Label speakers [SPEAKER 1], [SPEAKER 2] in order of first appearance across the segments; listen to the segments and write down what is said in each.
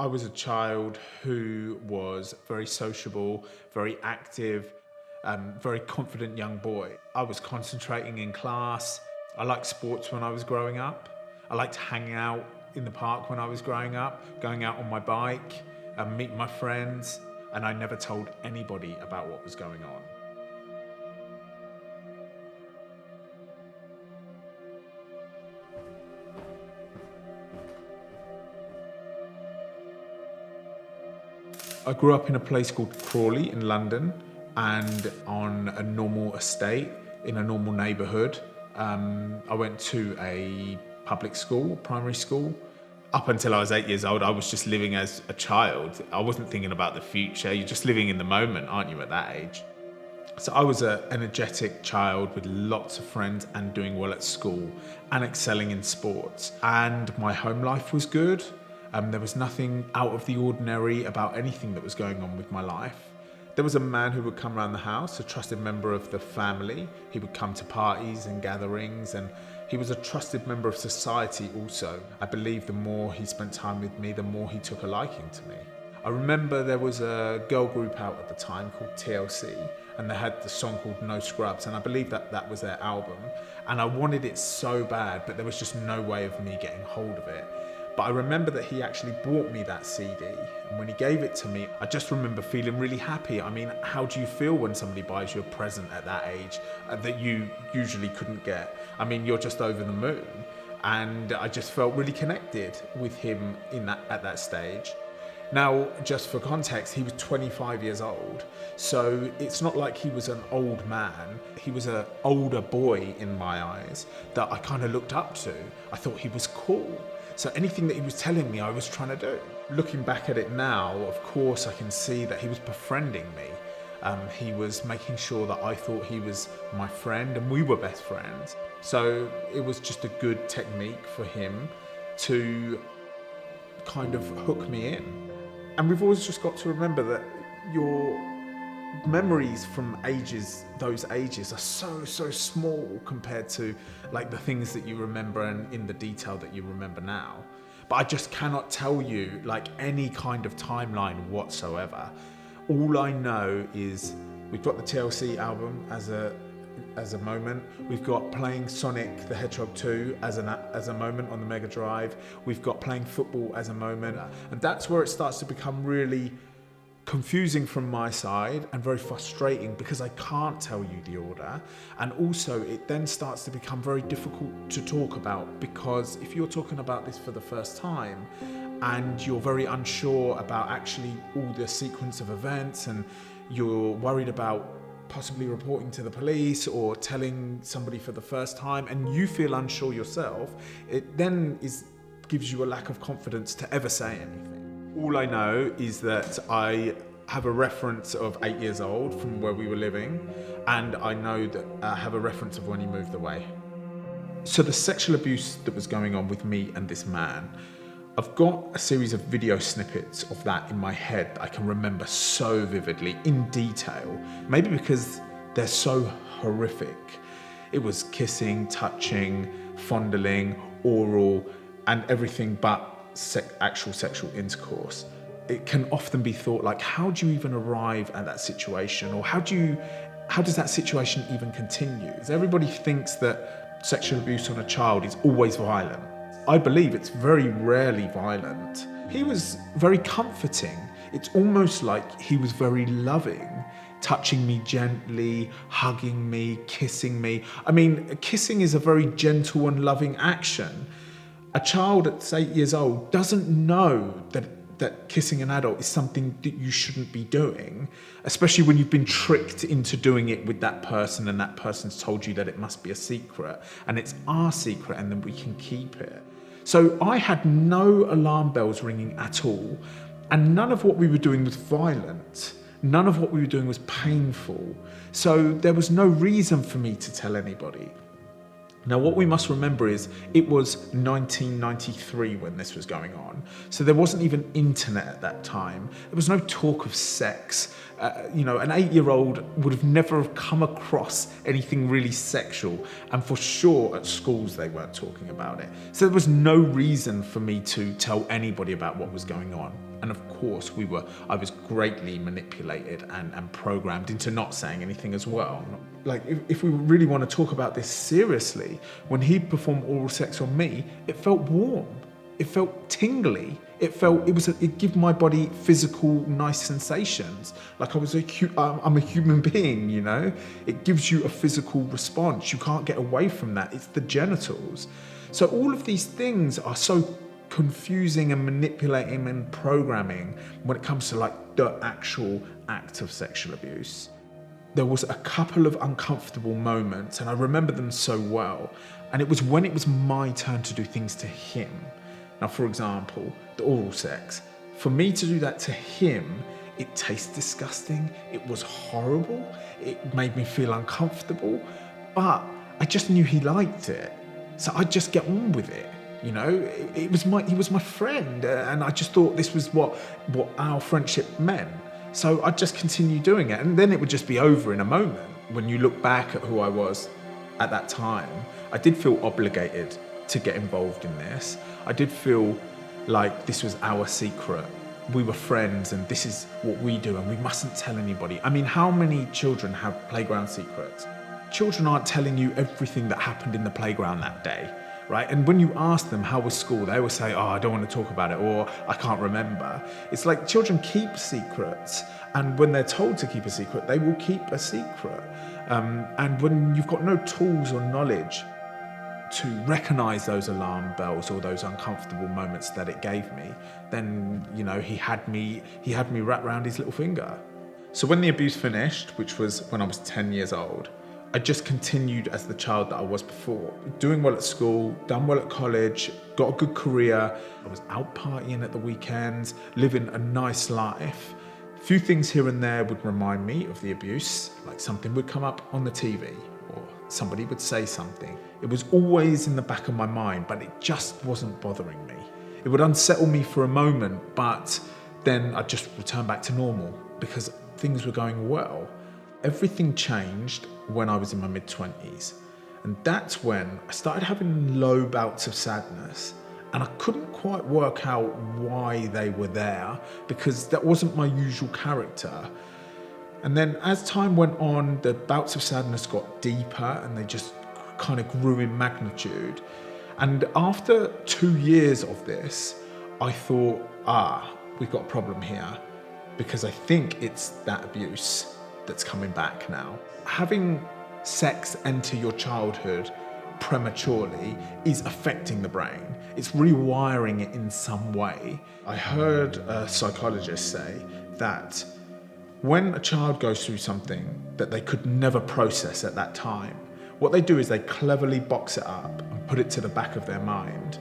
[SPEAKER 1] I was a child who was very sociable, very active, very confident young boy. I was concentrating in class. I liked sports when I was growing up. I liked hanging out in the park when I was growing up, going out on my bike, meeting my friends, and I never told anybody about what was going on. I grew up in a place called Crawley in London, and on a normal estate in a normal neighbourhood. I went to a public school, primary school. Up until I was 8 years old, I was just living as a child. I wasn't thinking about the future. You're just living in the moment, aren't you, at that age? So I was an energetic child with lots of friends and doing well at school and excelling in sports. And my home life was good. There was nothing out of the ordinary about anything that was going on with my life. There was a man who would come around the house, a trusted member of the family. He would come to parties and gatherings, and he was a trusted member of society also. I believe the more he spent time with me, the more he took a liking to me. I remember there was a girl group out at the time called TLC, and they had the song called No Scrubs, and I believe that was their album. And I wanted it so bad, but there was just no way of me getting hold of it. But I remember that he actually bought me that CD, and when he gave it to me, I just remember feeling really happy. I mean, how do you feel when somebody buys you a present at that age that you usually couldn't get? I mean, you're just over the moon. And I just felt really connected with him at that stage. Now, just for context, he was 25 years old. So it's not like he was an old man. He was an older boy in my eyes that I kind of looked up to. I thought he was cool. So anything that he was telling me, I was trying to do. Looking back at it now, of course, I can see that he was befriending me. He was making sure that I thought he was my friend and we were best friends. So it was just a good technique for him to kind of hook me in. And we've always just got to remember that your memories from those ages are so small compared to like the things that you remember and in the detail that you remember now. But I just cannot tell you like any kind of timeline whatsoever. All I know is we've got the TLC album as a moment. We've got playing Sonic the Hedgehog 2 as a moment on the Mega Drive. We've got playing football as a moment. And that's where it starts to become really confusing from my side and very frustrating because I can't tell you the order. And also it then starts to become very difficult to talk about, because if you're talking about this for the first time and you're very unsure about actually all the sequence of events, and you're worried about possibly reporting to the police or telling somebody for the first time, and you feel unsure yourself, it then gives you a lack of confidence to ever say anything. All I know is that I have a reference of 8 years old from where we were living, and I know that I have a reference of when he moved away. So the sexual abuse that was going on with me and this man, I've got a series of video snippets of that in my head that I can remember so vividly, in detail, maybe because they're so horrific. It was kissing, touching, fondling, oral, and everything but actual sexual intercourse. It can often be thought like, how do you even arrive at that situation? Or how does that situation even continue? Everybody thinks that sexual abuse on a child is always violent. I believe it's very rarely violent. He was very comforting. It's almost like he was very loving, touching me gently, hugging me, kissing me. I mean, kissing is a very gentle and loving action. A child at 8 years old doesn't know that kissing an adult is something that you shouldn't be doing, especially when you've been tricked into doing it with that person and that person's told you that it must be a secret and it's our secret and then we can keep it. So I had no alarm bells ringing at all, and none of what we were doing was violent. None of what we were doing was painful. So there was no reason for me to tell anybody. Now, what we must remember is it was 1993 when this was going on. So there wasn't even internet at that time. There was no talk of sex. An 8-year-old would have never have come across anything really sexual. And for sure at schools, they weren't talking about it. So there was no reason for me to tell anybody about what was going on. And of course I was greatly manipulated and programmed into not saying anything as well. Like if we really want to talk about this seriously, when he performed oral sex on me, it felt warm. It felt tingly. It gave my body physical, nice sensations. Like I'm a human being, you know? It gives you a physical response. You can't get away from that. It's the genitals. So all of these things are so confusing and manipulating and programming when it comes to like the actual act of sexual abuse. There was a couple of uncomfortable moments, and I remember them so well. And it was when it was my turn to do things to him. Now, for example, the oral sex. For me to do that to him, it tastes disgusting. It was horrible. It made me feel uncomfortable, but I just knew he liked it. So I'd just get on with it. You know, he was my friend, and I just thought this was what our friendship meant. So I'd just continue doing it, and then it would just be over in a moment. When you look back at who I was at that time, I did feel obligated to get involved in this. I did feel like this was our secret. We were friends, and this is what we do, and we mustn't tell anybody. I mean, how many children have playground secrets? Children aren't telling you everything that happened in the playground that day. Right? And when you ask them how was school, they will say, oh, I don't want to talk about it, or I can't remember. It's like children keep secrets, and when they're told to keep a secret, they will keep a secret. And when you've got no tools or knowledge to recognize those alarm bells or those uncomfortable moments that it gave me, then, you know, he had me wrapped around his little finger. So when the abuse finished, which was when I was 10 years old, I just continued as the child that I was before. Doing well at school, done well at college, got a good career. I was out partying at the weekends, living a nice life. A few things here and there would remind me of the abuse, like something would come up on the TV or somebody would say something. It was always in the back of my mind, but it just wasn't bothering me. It would unsettle me for a moment, but then I'd just return back to normal because things were going well. Everything changed when I was in my mid-20s. And that's when I started having low bouts of sadness. And I couldn't quite work out why they were there because that wasn't my usual character. And then as time went on, the bouts of sadness got deeper and they just kind of grew in magnitude. And after 2 years of this, I thought, we've got a problem here, because I think it's that abuse that's coming back now. Having sex enter your childhood prematurely is affecting the brain. It's rewiring it in some way. I heard a psychologist say that when a child goes through something that they could never process at that time, what they do is they cleverly box it up and put it to the back of their mind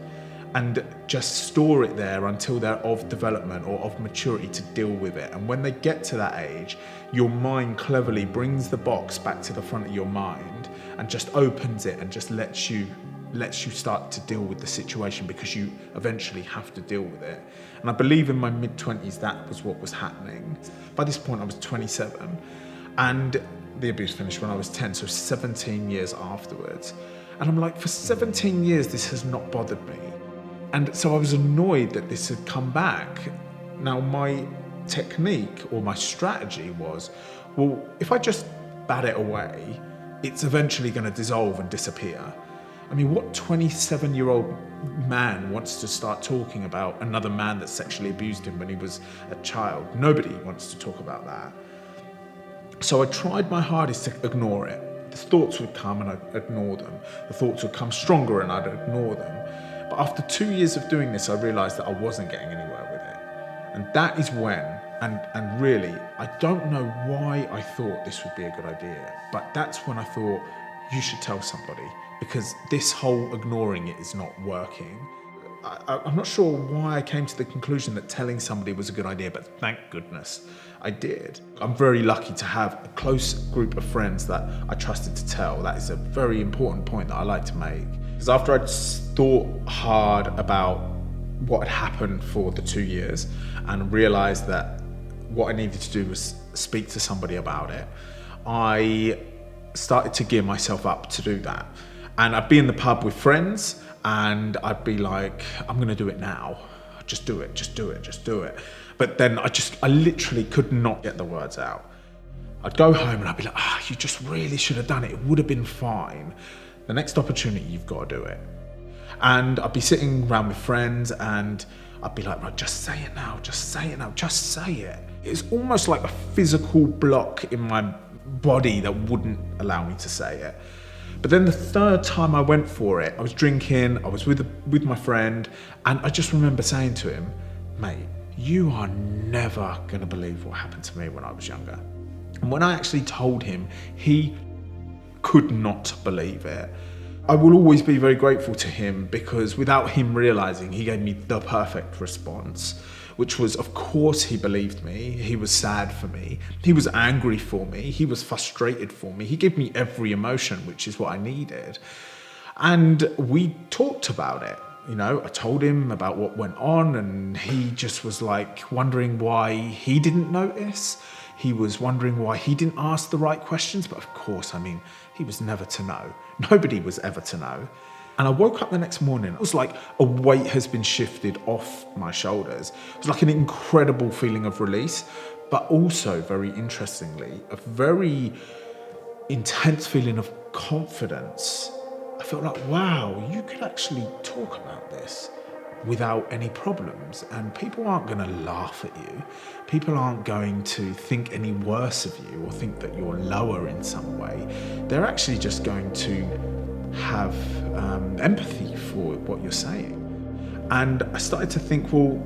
[SPEAKER 1] and just store it there until they're of development or of maturity to deal with it. And when they get to that age, your mind cleverly brings the box back to the front of your mind and just opens it and just lets you start to deal with the situation because you eventually have to deal with it. And I believe in my mid-20s that was what was happening. By this point I was 27 and the abuse finished when I was 10, so 17 years afterwards. And I'm like, for 17 years this has not bothered me. And so I was annoyed that this had come back. Now my technique or my strategy was, well, if I just bat it away, it's eventually going to dissolve and disappear. I mean, what 27-year-old man wants to start talking about another man that sexually abused him when he was a child? Nobody wants to talk about that. So I tried my hardest to ignore it. The thoughts would come and I'd ignore them. The thoughts would come stronger and I'd ignore them. But after 2 years of doing this, I realized that I wasn't getting anywhere with it. And that is when, and really, I don't know why I thought this would be a good idea, but that's when I thought, you should tell somebody, because this whole ignoring it is not working. I'm not sure why I came to the conclusion that telling somebody was a good idea, but thank goodness I did. I'm very lucky to have a close group of friends that I trusted to tell. That is a very important point that I like to make. Because after I'd thought hard about what had happened for the 2 years and realized that what I needed to do was speak to somebody about it, I started to gear myself up to do that. And I'd be in the pub with friends and I'd be like, I'm gonna do it now. just do it, just do it, just do it. But then I literally could not get the words out. I'd go home and I'd be like, you just really should have done it. It would have been fine. The next opportunity, you've got to do it. And I'd be sitting around with friends and I'd be like, right, just say it now, just say it now, just say it. It's almost like a physical block in my body that wouldn't allow me to say it. But then the third time I went for it, I was drinking, I was with my friend, and I just remember saying to him, mate, you are never gonna believe what happened to me when I was younger. And when I actually told him, he could not believe it. I will always be very grateful to him because without him realizing, he gave me the perfect response, which was, of course, he believed me. He was sad for me. He was angry for me. He was frustrated for me. He gave me every emotion, which is what I needed. And we talked about it. You know, I told him about what went on and he just was like wondering why he didn't notice. He was wondering why he didn't ask the right questions. But of course, I mean, he was never to know. Nobody was ever to know. And I woke up the next morning. It was like a weight has been shifted off my shoulders. It was like an incredible feeling of release, but also, very interestingly, a very intense feeling of confidence. I felt like, wow, you could actually talk about this without any problems, and people aren't going to laugh at you. People aren't going to think any worse of you or think that you're lower in some way. They're actually just going to have empathy for what you're saying. And I started to think, well,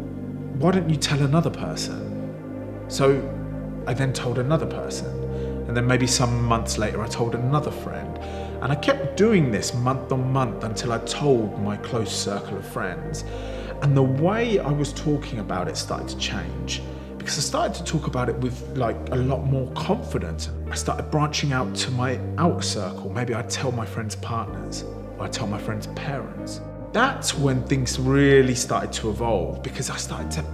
[SPEAKER 1] why don't you tell another person? So I then told another person, and then maybe some months later I told another friend. And I kept doing this month on month until I told my close circle of friends. And the way I was talking about it started to change because I started to talk about it with like a lot more confidence. I started branching out to my outer circle. Maybe I'd tell my friends' partners or I'd tell my friends' parents. That's when things really started to evolve because I started to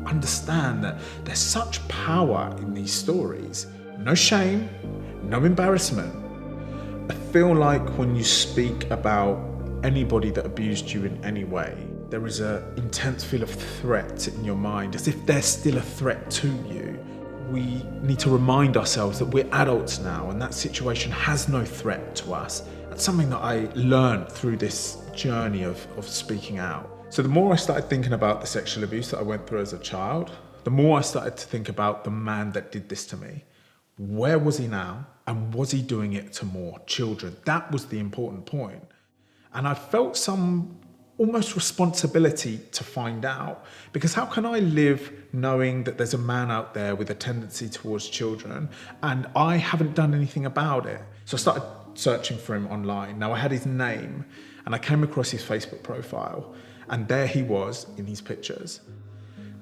[SPEAKER 1] understand that there's such power in these stories. No shame, no embarrassment. I feel like when you speak about anybody that abused you in any way, there is an intense feel of threat in your mind, as if they're still a threat to you. We need to remind ourselves that we're adults now and that situation has no threat to us. That's something that I learned through this journey of speaking out. So the more I started thinking about the sexual abuse that I went through as a child, the more I started to think about the man that did this to me. Where was he now? And was he doing it to more children? That was the important point. And I felt some almost responsibility to find out, because how can I live knowing that there's a man out there with a tendency towards children and I haven't done anything about it? So I started searching for him online. Now I had his name and I came across his Facebook profile and there he was in his pictures.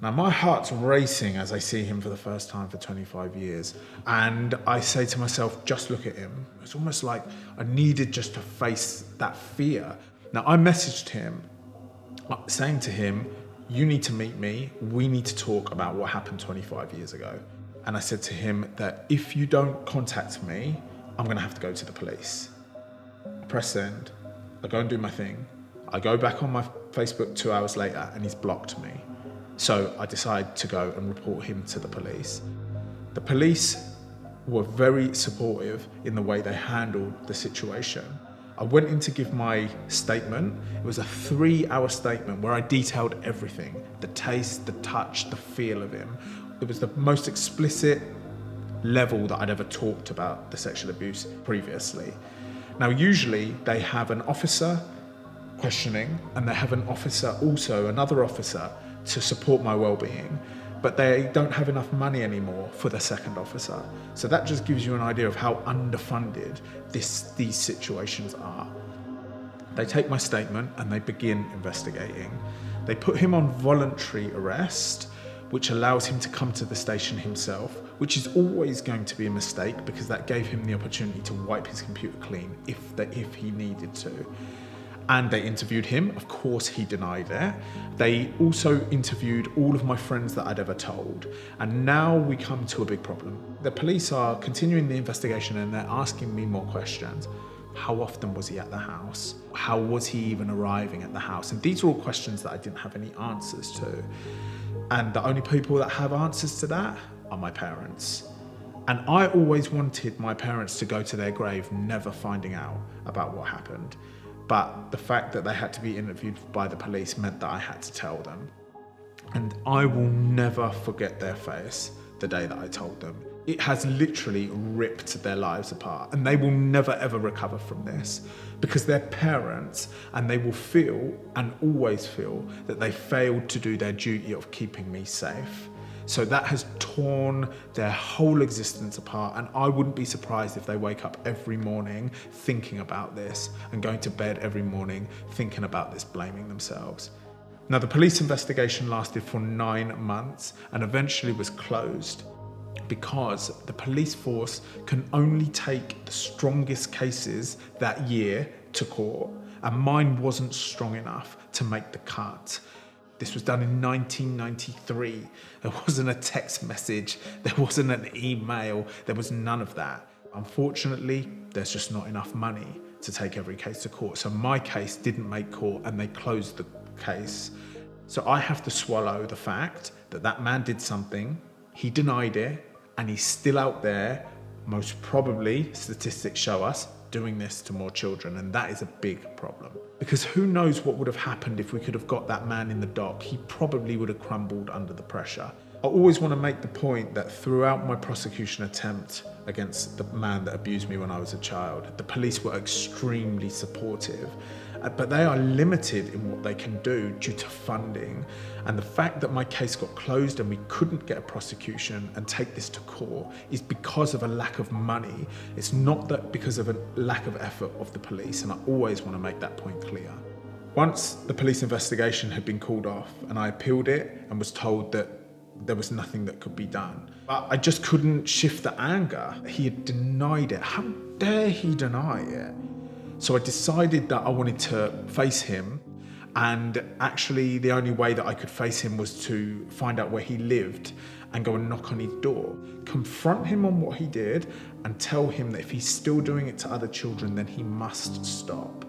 [SPEAKER 1] Now my heart's racing as I see him for the first time for 25 years. And I say to myself, just look at him. It's almost like I needed just to face that fear. Now I messaged him saying to him, you need to meet me. We need to talk about what happened 25 years ago. And I said to him that if you don't contact me, I'm gonna have to go to the police. I press send, I go and do my thing. I go back on my Facebook 2 hours later and he's blocked me. So I decide to go and report him to the police. The police were very supportive in the way they handled the situation. I went in to give my statement. It was a 3-hour statement where I detailed everything, the taste, the touch, the feel of him. It was the most explicit level that I'd ever talked about the sexual abuse previously. Now, usually they have an officer questioning and they have an officer, also another officer, to support my well-being, but they don't have enough money anymore for the second officer. So that just gives you an idea of how underfunded these situations are. They take my statement and they begin investigating. They put him on voluntary arrest, which allows him to come to the station himself, which is always going to be a mistake because that gave him the opportunity to wipe his computer clean if he needed to. And they interviewed him. Of course, he denied it. They also interviewed all of my friends that I'd ever told. And now we come to a big problem. The police are continuing the investigation and they're asking me more questions. How often was he at the house? How was he even arriving at the house? And these are all questions that I didn't have any answers to. And the only people that have answers to that are my parents. And I always wanted my parents to go to their grave never finding out about what happened. But the fact that they had to be interviewed by the police meant that I had to tell them. And I will never forget their face the day that I told them. It has literally ripped their lives apart, and they will never ever recover from this because they're parents, and they will feel and always feel that they failed to do their duty of keeping me safe. So that has torn their whole existence apart, and I wouldn't be surprised if they wake up every morning thinking about this and going to bed every morning thinking about this, blaming themselves. Now, the police investigation lasted for 9 months and eventually was closed because the police force can only take the strongest cases that year to court, and mine wasn't strong enough to make the cut. This was done in 1993. There wasn't a text message, there wasn't an email, there was none of that. Unfortunately, there's just not enough money to take every case to court. So my case didn't make court and they closed the case. So I have to swallow the fact that that man did something, he denied it, and he's still out there, most probably, statistics show us, doing this to more children, and that is a big problem. Because who knows what would have happened if we could have got that man in the dock. He probably would have crumbled under the pressure. I always want to make the point that throughout my prosecution attempt against the man that abused me when I was a child, the police were extremely supportive, but they are limited in what they can do due to funding. And the fact that my case got closed and we couldn't get a prosecution and take this to court is because of a lack of money. It's not that because of a lack of effort of the police, and I always want to make that point clear. Once the police investigation had been called off and I appealed it and was told that there was nothing that could be done, but I just couldn't shift the anger. He had denied it. How dare he deny it? So I decided that I wanted to face him, and actually the only way that I could face him was to find out where he lived and go and knock on his door, confront him on what he did, and tell him that if he's still doing it to other children, then he must stop.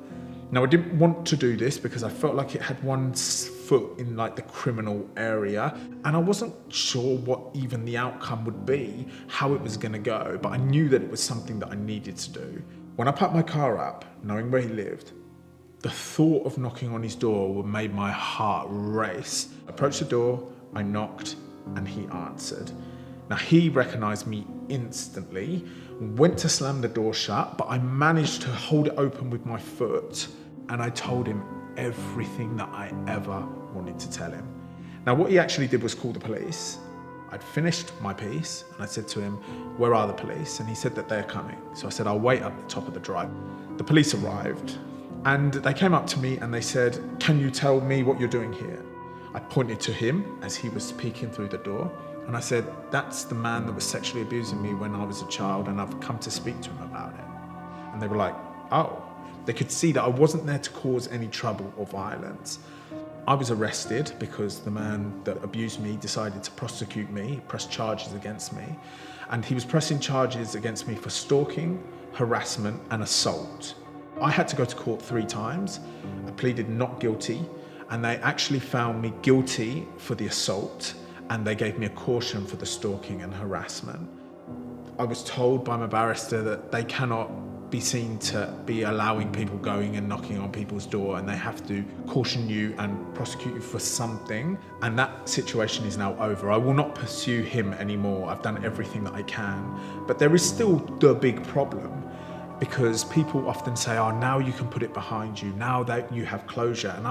[SPEAKER 1] Now, I didn't want to do this because I felt like it had one foot in like the criminal area, and I wasn't sure what even the outcome would be, how it was going to go, but I knew that it was something that I needed to do. When I packed my car up, knowing where he lived, the thought of knocking on his door made my heart race. I approached the door, I knocked, and he answered. Now, he recognized me instantly, went to slam the door shut, but I managed to hold it open with my foot, and I told him everything that I ever wanted to tell him. Now, what he actually did was call the police. I'd finished my piece, and I said to him, "Where are the police?" And he said that they're coming. So I said, "I'll wait at the top of the drive." The police arrived, and they came up to me and they said, "Can you tell me what you're doing here?" I pointed to him as he was peeking through the door, and I said, "That's the man that was sexually abusing me when I was a child, and I've come to speak to him about it." And they were like, "Oh." They could see that I wasn't there to cause any trouble or violence. I was arrested because the man that abused me decided to prosecute me, press charges against me, and he was pressing charges against me for stalking, harassment, and assault. I had to go to court 3 times. I pleaded not guilty, and they actually found me guilty for the assault, and they gave me a caution for the stalking and harassment. I was told by my barrister that they cannot be seen to be allowing people going and knocking on people's door, and they have to caution you and prosecute you for something, and that situation is now over. I will not pursue him anymore. I've done everything that I can, but there is still the big problem, because people often say, "Oh, now you can put it behind you, now that you have closure," and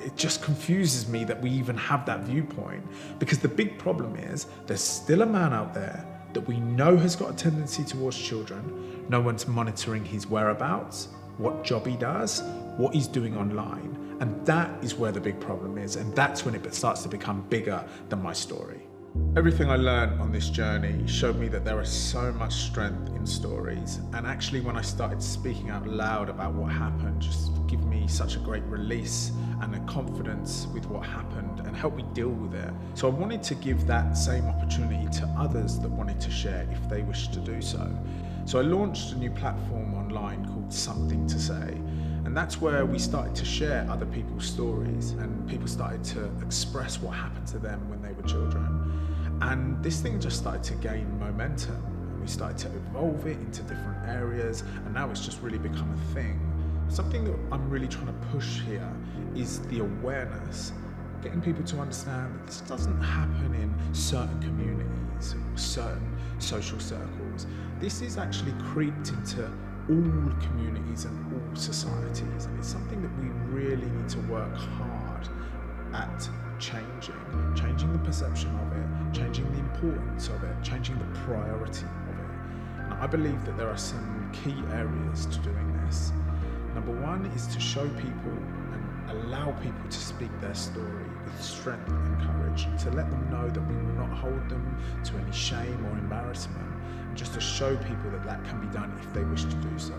[SPEAKER 1] it just confuses me that we even have that viewpoint, because the big problem is there's still a man out there that we know has got a tendency towards children. No one's monitoring his whereabouts, what job he does, what he's doing online. And that is where the big problem is. And that's when it starts to become bigger than my story. Everything I learned on this journey showed me that there is so much strength in stories. And actually, when I started speaking out loud about what happened, just gave me such a great release and a confidence with what happened and helped me deal with it. So I wanted to give that same opportunity to others that wanted to share if they wish to do so. So I launched a new platform online called Something to Say, and that's where we started to share other people's stories, and people started to express what happened to them when they were children. And this thing just started to gain momentum, and we started to evolve it into different areas, and now it's just really become a thing. Something that I'm really trying to push here is the awareness, getting people to understand that this doesn't happen in certain communities or certain social circles. This is actually creeped into all communities and all societies, and it's something that we really need to work hard at changing the perception of it, changing the importance of it, changing the priority of it. Now, I believe that there are some key areas to doing this. Number one is to show people and allow people to speak their story with strength and courage, to let them know that we will not hold them to any shame or embarrassment, and just to show people that that can be done if they wish to do so.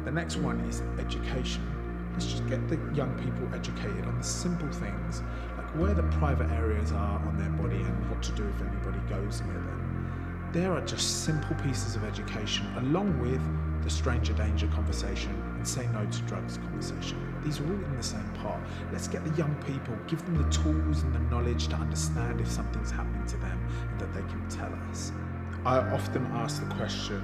[SPEAKER 1] The next one is education. Let's just get the young people educated on the simple things, like where the private areas are on their body and what to do if anybody goes near them. There are just simple pieces of education, along with the stranger danger conversation and say no to drugs conversation. These are all in the same pot. Let's get the young people, give them the tools and the knowledge to understand if something's happening to them and that they can tell us. I often ask the question,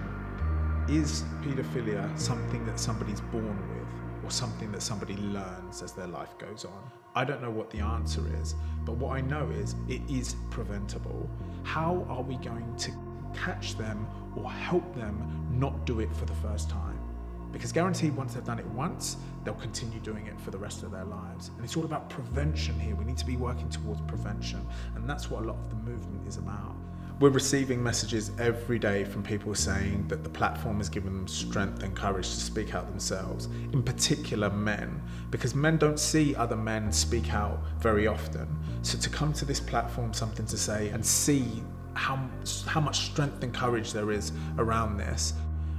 [SPEAKER 1] is paedophilia something that somebody's born with, or something that somebody learns as their life goes on? I don't know what the answer is, but what I know is it is preventable. How are we going to catch them or help them not do it for the first time? Because guaranteed, once they've done it once, they'll continue doing it for the rest of their lives. And it's all about prevention here. We need to be working towards prevention, and that's what a lot of the movement is about. We're receiving messages every day from people saying that the platform has given them strength and courage to speak out themselves, in particular men, because men don't see other men speak out very often. So to come to this platform, Something to Say, and see how much strength and courage there is around this.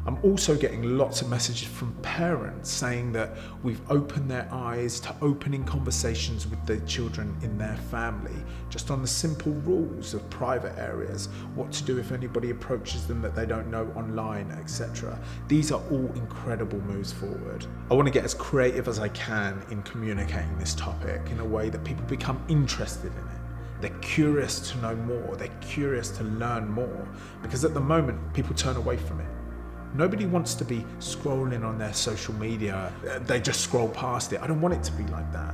[SPEAKER 1] I'm also getting lots of messages from parents saying that we've opened their eyes to opening conversations with their children in their family, just on the simple rules of private areas, what to do if anybody approaches them that they don't know online, etc. These are all incredible moves forward. I want to get as creative as I can in communicating this topic in a way that people become interested in it. They're curious to know more, they're curious to learn more, because at the moment, people turn away from it. Nobody wants to be scrolling on their social media. They just scroll past it. I don't want it to be like that.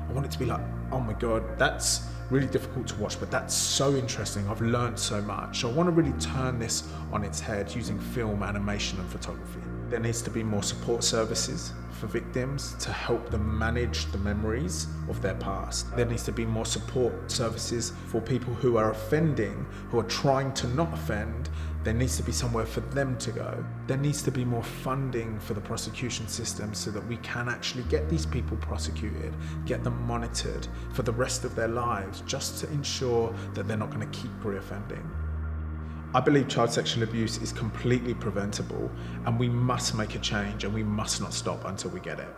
[SPEAKER 1] I want it to be like, oh my God, that's really difficult to watch, but that's so interesting. I've learned so much. So I want to really turn this on its head using film, animation, and photography. There needs to be more support services for victims to help them manage the memories of their past. There needs to be more support services for people who are offending, who are trying to not offend. There needs to be somewhere for them to go. There needs to be more funding for the prosecution system so that we can actually get these people prosecuted, get them monitored for the rest of their lives, just to ensure that they're not going to keep reoffending. I believe child sexual abuse is completely preventable, and we must make a change, and we must not stop until we get it.